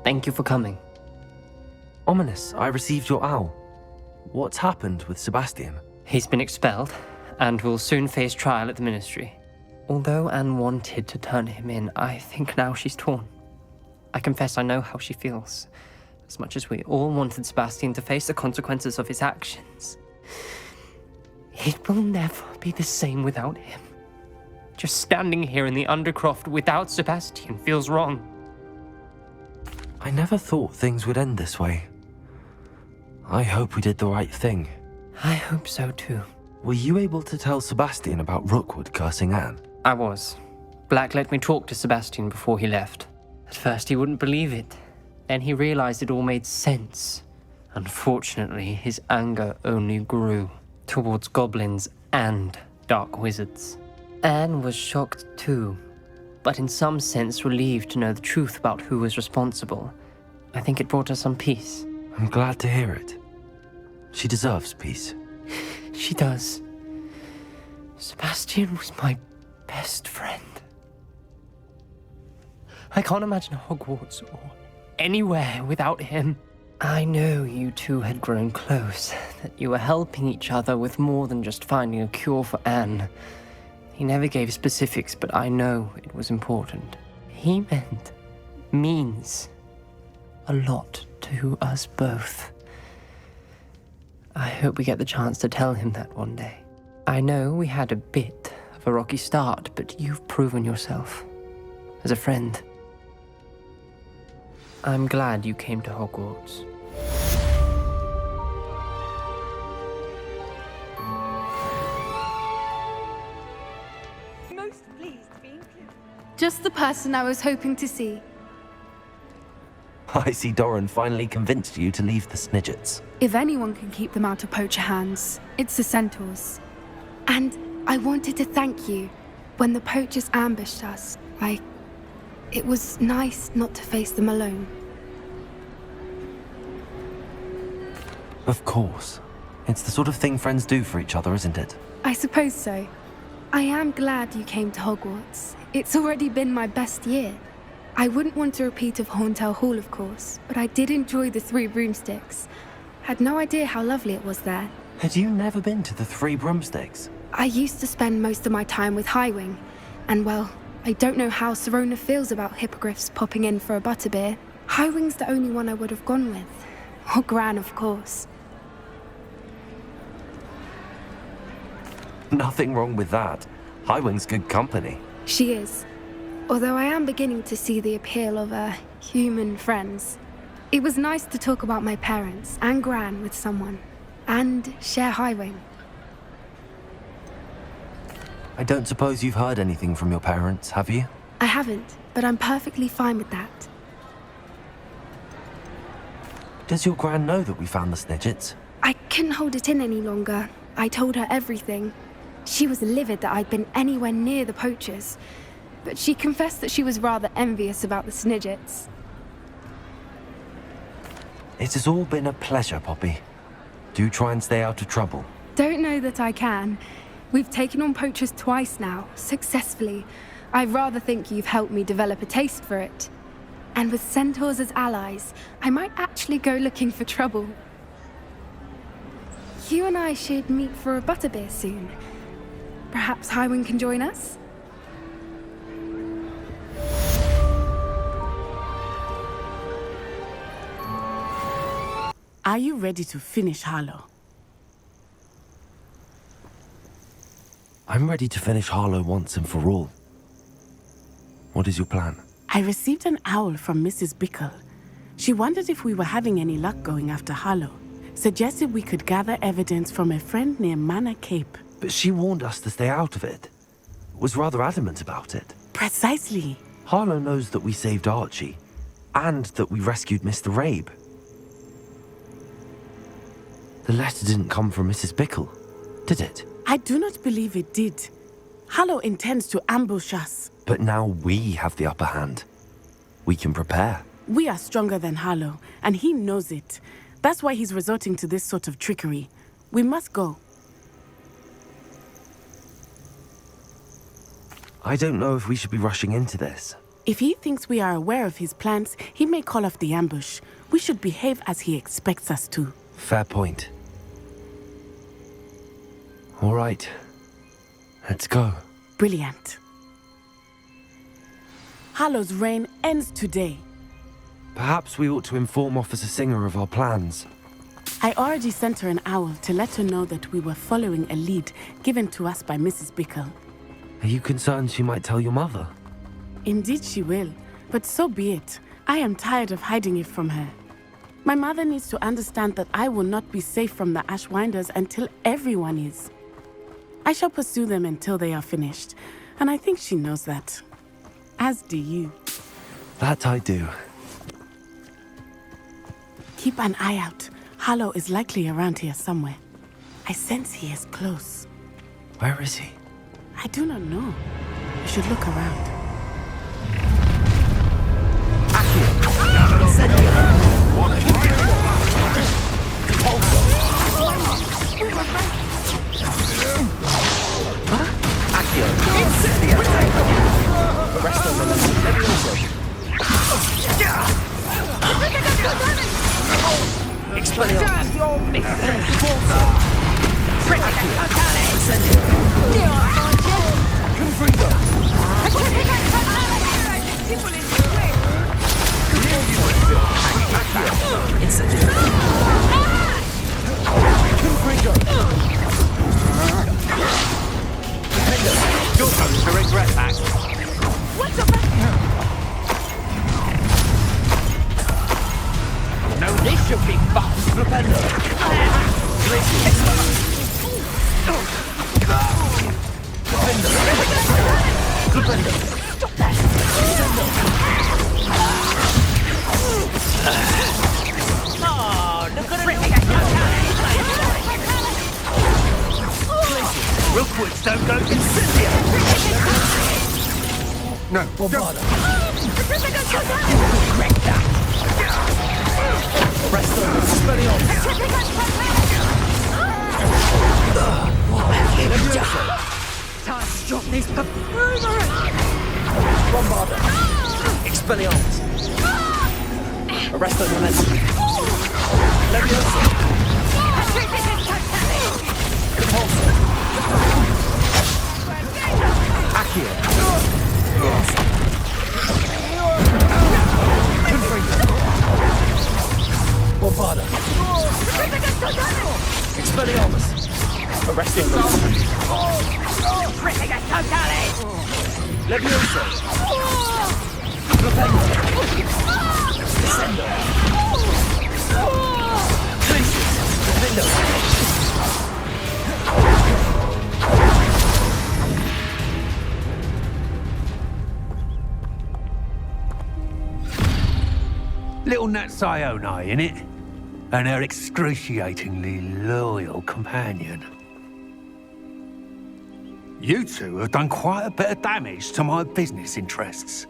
Thank you for coming. Ominous, I received your owl. What's happened with Sebastian? He's been expelled, and will soon face trial at the Ministry. Although Anne wanted to turn him in, I think now she's torn. I confess I know how she feels. As much as we all wanted Sebastian to face the consequences of his actions, it will never be the same without him. Just standing here in the Undercroft without Sebastian feels wrong. I never thought things would end this way. I hope we did the right thing. I hope so too. Were you able to tell Sebastian about Rookwood cursing Anne? I was. Black let me talk to Sebastian before he left. At first he wouldn't believe it. Then he realized it all made sense. Unfortunately, his anger only grew towards goblins and dark wizards. Anne was shocked too, but in some sense relieved to know the truth about who was responsible. I think it brought her some peace. I'm glad to hear it. She deserves peace. She does. Sebastian was my best friend. I can't imagine Hogwarts or anywhere without him. I know you two had grown close, that you were helping each other with more than just finding a cure for Anne. He never gave specifics, but I know it was important. He means a lot to us both. I hope we get the chance to tell him that one day. I know we had a bit of a rocky start, but you've proven yourself as a friend. I'm glad you came to Hogwarts. Most pleased to be included. Just the person I was hoping to see. I see Doran finally convinced you to leave the Snidgets. If anyone can keep them out of poacher hands, it's the centaurs. And I wanted to thank you. When the poachers ambushed us, it was nice not to face them alone. Of course. It's the sort of thing friends do for each other, isn't it? I suppose so. I am glad you came to Hogwarts. It's already been my best year. I wouldn't want a repeat of Horntail Hall, of course, but I did enjoy the Three Broomsticks. Had no idea how lovely it was there. Had you never been to the Three Broomsticks? I used to spend most of my time with Highwing, and well, I don't know how Serona feels about hippogriffs popping in for a butterbeer. Highwing's the only one I would have gone with. Or Gran, of course. Nothing wrong with that. Highwing's good company. She is. Although I am beginning to see the appeal of human friends. It was nice to talk about my parents and Gran with someone, and share Highwing. I don't suppose you've heard anything from your parents, have you? I haven't, but I'm perfectly fine with that. Does your Gran know that we found the Snidgets? I couldn't hold it in any longer. I told her everything. She was livid that I'd been anywhere near the poachers, but she confessed that she was rather envious about the Snidgets. It has all been a pleasure, Poppy. Do try and stay out of trouble. Don't know that I can. We've taken on poachers twice now, successfully. I rather think you've helped me develop a taste for it. And with centaurs as allies, I might actually go looking for trouble. You and I should meet for a butterbeer soon. Perhaps Highwing can join us? Are you ready to finish Harlow? I'm ready to finish Harlow once and for all. What is your plan? I received an owl from Mrs. Bickle. She wondered if we were having any luck going after Harlow. Suggested we could gather evidence from a friend near Manor Cape. But she warned us to stay out of it. Was rather adamant about it. Precisely. Harlow knows that we saved Archie, and that we rescued Mr. Rabe. The letter didn't come from Mrs. Bickle, did it? I do not believe it did. Harlow intends to ambush us. But now we have the upper hand. We can prepare. We are stronger than Harlow, and he knows it. That's why he's resorting to this sort of trickery. We must go. I don't know if we should be rushing into this. If he thinks we are aware of his plans, he may call off the ambush. We should behave as he expects us to. Fair point. All right. Let's go. Brilliant. Hallow's reign ends today. Perhaps we ought to inform Officer Singer of our plans. I already sent her an owl to let her know that we were following a lead given to us by Mrs. Bickle. Are you concerned she might tell your mother? Indeed she will, but so be it. I am tired of hiding it from her. My mother needs to understand that I will not be safe from the Ashwinders until everyone is. I shall pursue them until they are finished, and I think she knows that. As do you. That I do. Keep an eye out. Hallow is likely around here somewhere. I sense he is close. Where is he? I do not know. You should look around. Little Nat Sioni, innit? And her excruciatingly loyal companion. You two have done quite a bit of damage to my business interests.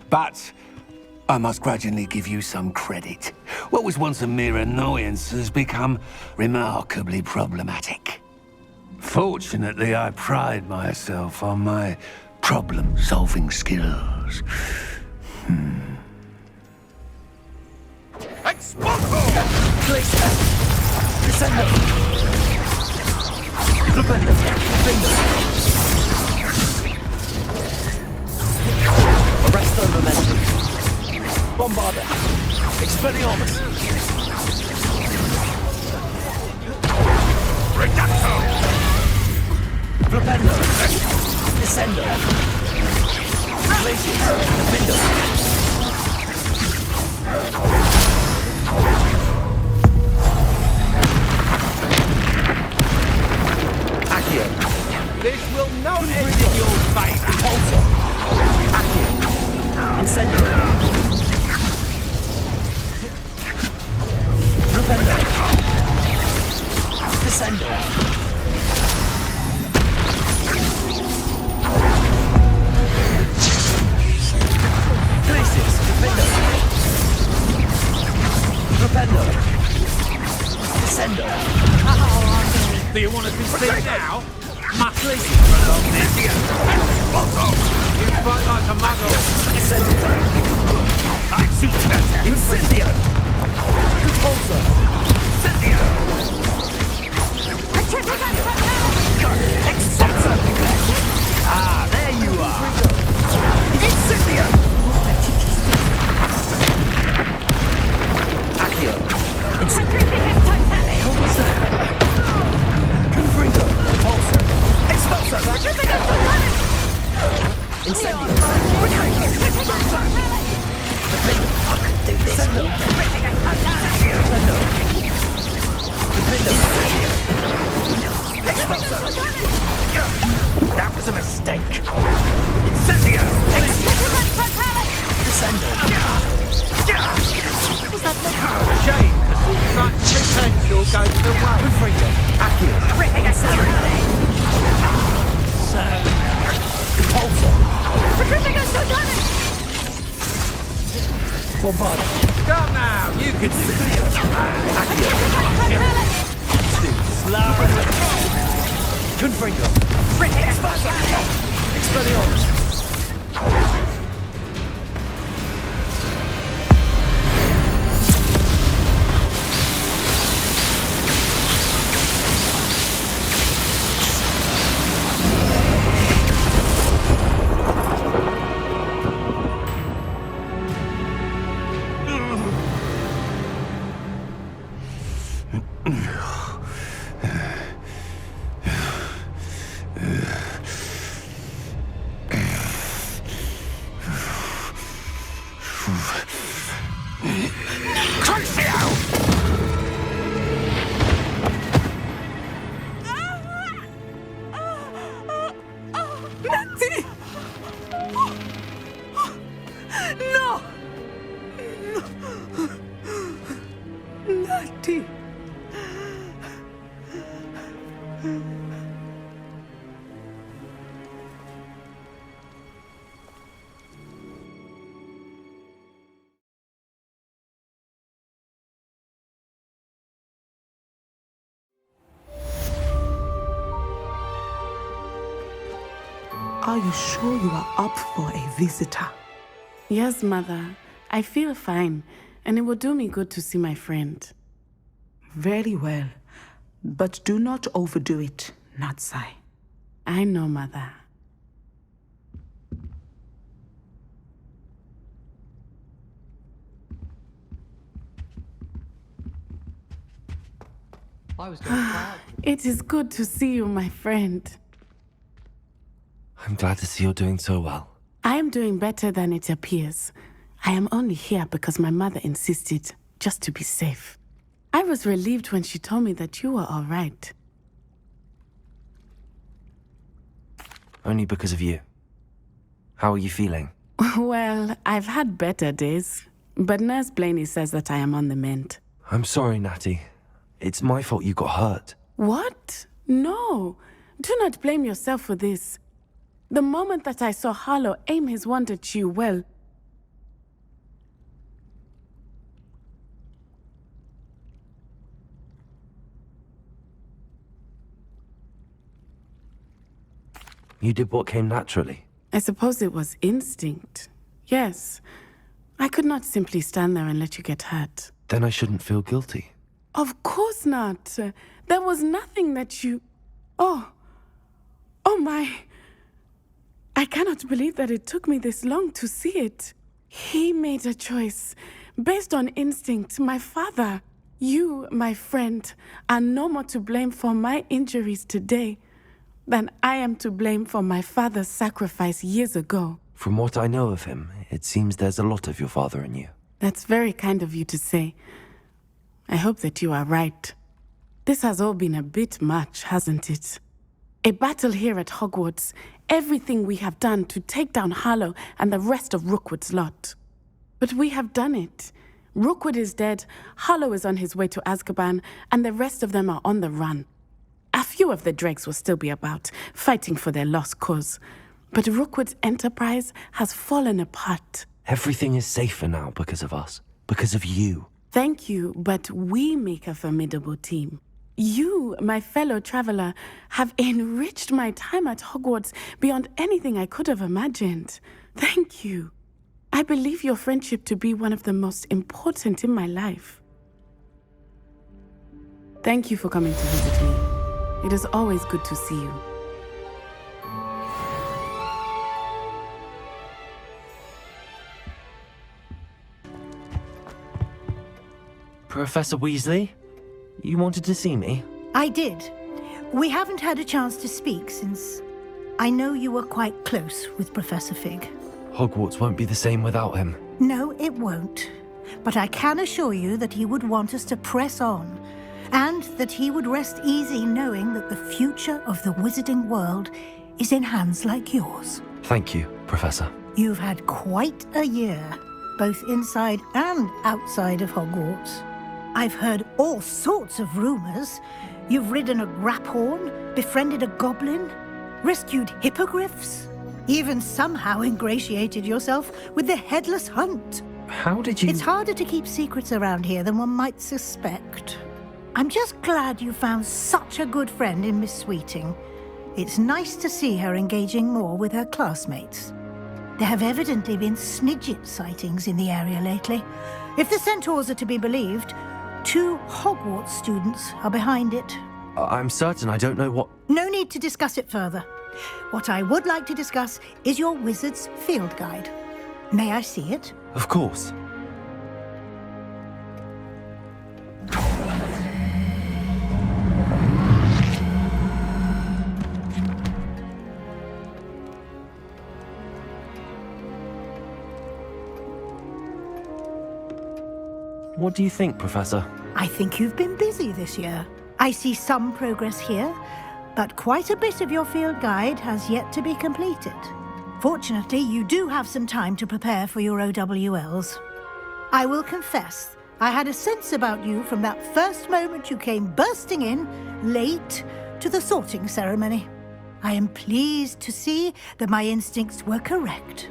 But I must grudgingly give you some credit. What was once a mere annoyance has become remarkably problematic. Fortunately, I pride myself on my problem-solving skills. Klitter! Descendo! Klapper! Finger! Arresto momentum! Bombarda! Expelliarmus! Reducto! Flipendo! Descendo! Glacius! Defendo! This will not end in your favour. Repulsor! Accio! Incendio! Rependo! Descendo! Glacius! Defendo! Rependo! Descendo! Do you want to be seen now? Glacius! Along this here. fight like a muggle. Incendio! Repulsor! Incendio! Expulsor! Ah, there you are! Incendio! Accio! Expulsor! Confringo! Repulsor! Expulsor! Incendio! I could do this. That was a mistake. Incendio! Descendo! Shame, because such potential goes to waste. Freedom! Accio! Repulsor! Bombard! Come now, you can do this. Accio! Slow! Confringo! Expelliarmus! Are you sure you are up for a visitor? Yes, Mother. I feel fine, and it will do me good to see my friend. Very well. But do not overdo it, Natsai. I know, Mother. I was going to It is good to see you, my friend. I'm glad to see you're doing so well. I am doing better than it appears. I am only here because my mother insisted, just to be safe. I was relieved when she told me that you were all right. Only because of you. How are you feeling? Well, I've had better days, but Nurse Blaney says that I am on the mend. I'm sorry, Natty. It's my fault you got hurt. What? No. Do not blame yourself for this. The moment that I saw Harlow aim his wand at you, well... You did what came naturally. I suppose it was instinct. Yes. I could not simply stand there and let you get hurt. Then I shouldn't feel guilty. Of course not. There was nothing that you... Oh my... I cannot believe that it took me this long to see it. He made a choice based on instinct. My father, you, my friend, are no more to blame for my injuries today than I am to blame for my father's sacrifice years ago. From what I know of him, it seems there's a lot of your father in you. That's very kind of you to say. I hope that you are right. This has all been a bit much, hasn't it? A battle here at Hogwarts, everything we have done to take down Harlow and the rest of Rookwood's lot. But we have done it. Rookwood is dead, Harlow is on his way to Azkaban, and the rest of them are on the run. A few of the dregs will still be about, fighting for their lost cause. But Rookwood's enterprise has fallen apart. Everything is safer now because of us. Because of you. Thank you, but we make a formidable team. You, my fellow traveler, have enriched my time at Hogwarts beyond anything I could have imagined. Thank you. I believe your friendship to be one of the most important in my life. Thank you for coming to visit me. It is always good to see you. Professor Weasley, you wanted to see me? I did. We haven't had a chance to speak since I know you were quite close with Professor Fig. Hogwarts won't be the same without him. No, it won't. But I can assure you that he would want us to press on, and that he would rest easy knowing that the future of the wizarding world is in hands like yours. Thank you, Professor. You've had quite a year, both inside and outside of Hogwarts. I've heard all sorts of rumors. You've ridden a graphorn, befriended a goblin, rescued hippogriffs, even somehow ingratiated yourself with the Headless Hunt. How did you... It's harder to keep secrets around here than one might suspect. I'm just glad you found such a good friend in Miss Sweeting. It's nice to see her engaging more with her classmates. There have evidently been Snidget sightings in the area lately. If the centaurs are to be believed, 2 Hogwarts students are behind it. I'm certain I don't know what... No need to discuss it further. What I would like to discuss is your wizard's field guide. May I see it? Of course. What do you think, Professor? I think you've been busy this year. I see some progress here, but quite a bit of your field guide has yet to be completed. Fortunately, you do have some time to prepare for your OWLs. I will confess, I had a sense about you from that first moment you came bursting in, late, to the sorting ceremony. I am pleased to see that my instincts were correct.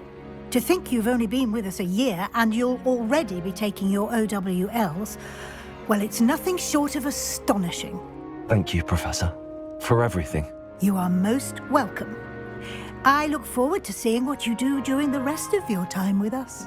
To think you've only been with us a year and you'll already be taking your OWLs, well, it's nothing short of astonishing. Thank you, Professor, for everything. You are most welcome. I look forward to seeing what you do during the rest of your time with us.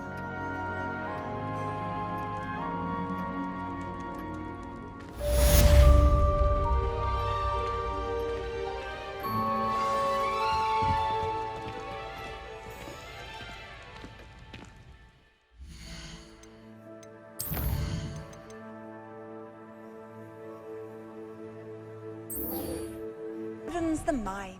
The mind.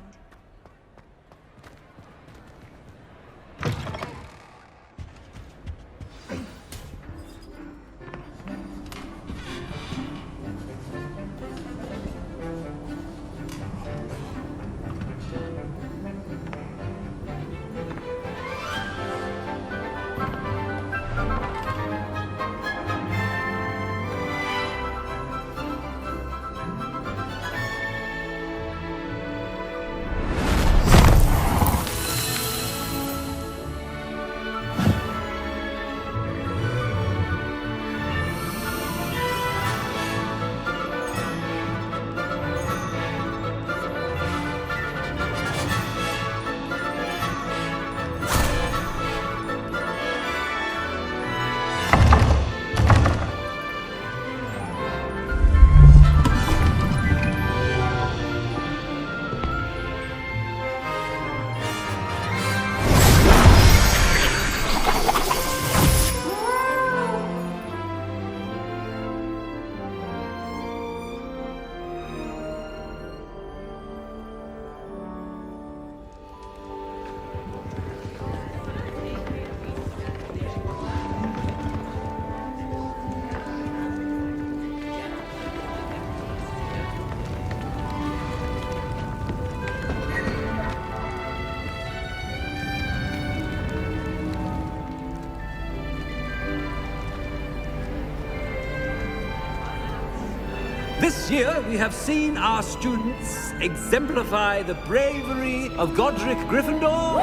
This year, we have seen our students exemplify the bravery of Godric Gryffindor.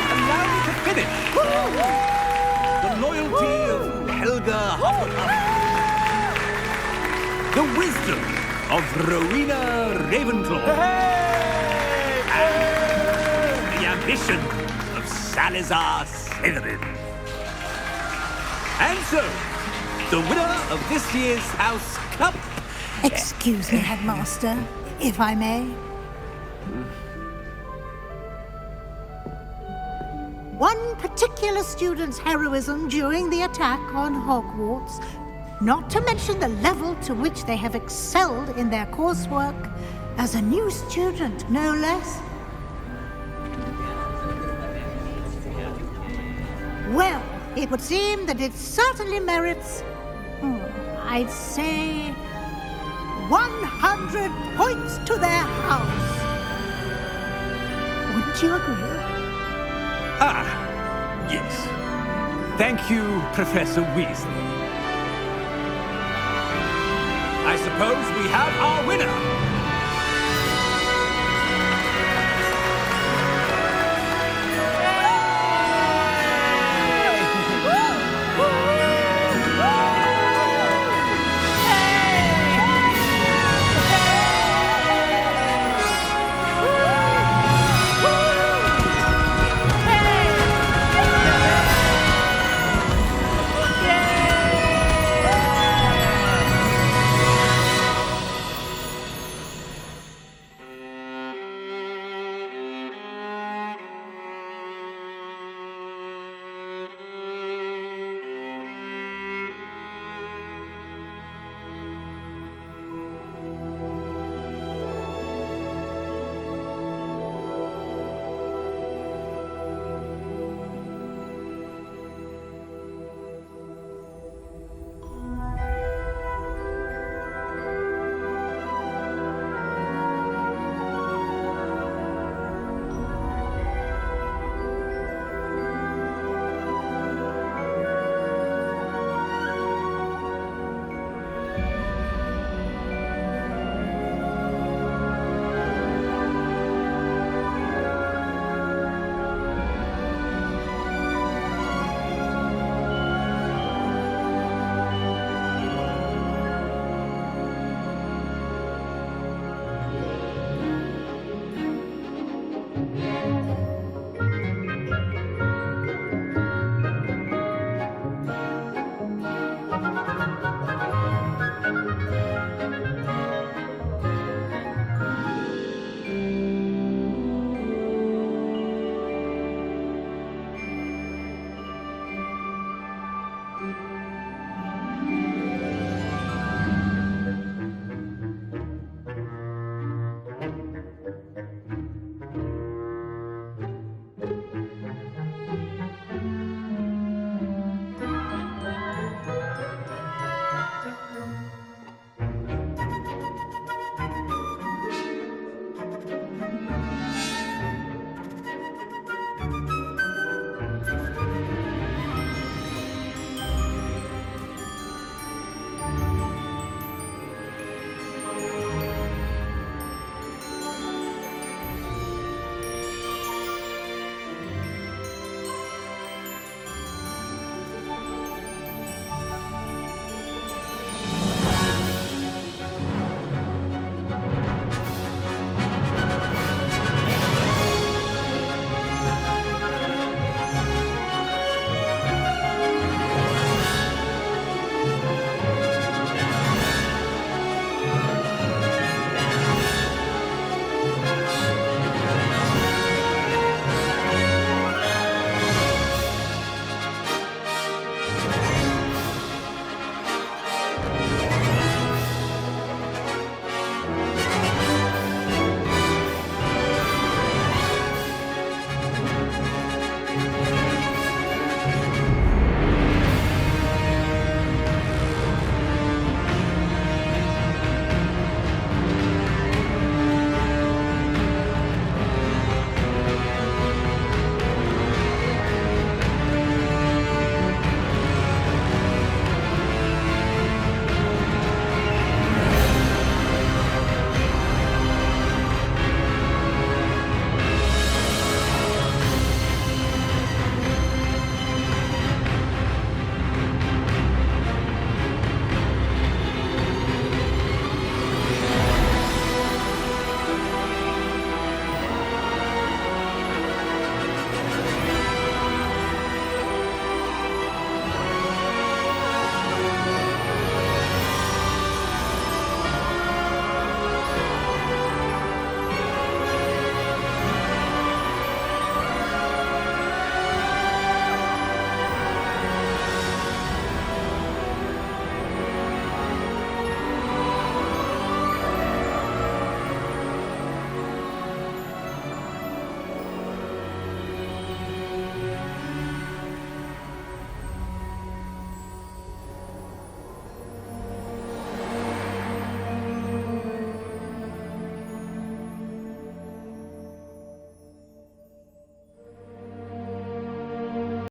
And now to finish, the loyalty of Helga Hufflepuff. the wisdom of Rowena Ravenclaw. And the ambition of Salazar Slytherin. And so, the winner of this year's House Cup... Excuse me, Headmaster, if I may. One particular student's heroism during the attack on Hogwarts, not to mention the level to which they have excelled in their coursework, as a new student, no less. Well, it would seem that it certainly merits, I'd say, 100 points to their house. Wouldn't you agree? Ah, yes. Thank you, Professor Weasley. I suppose we have our winner.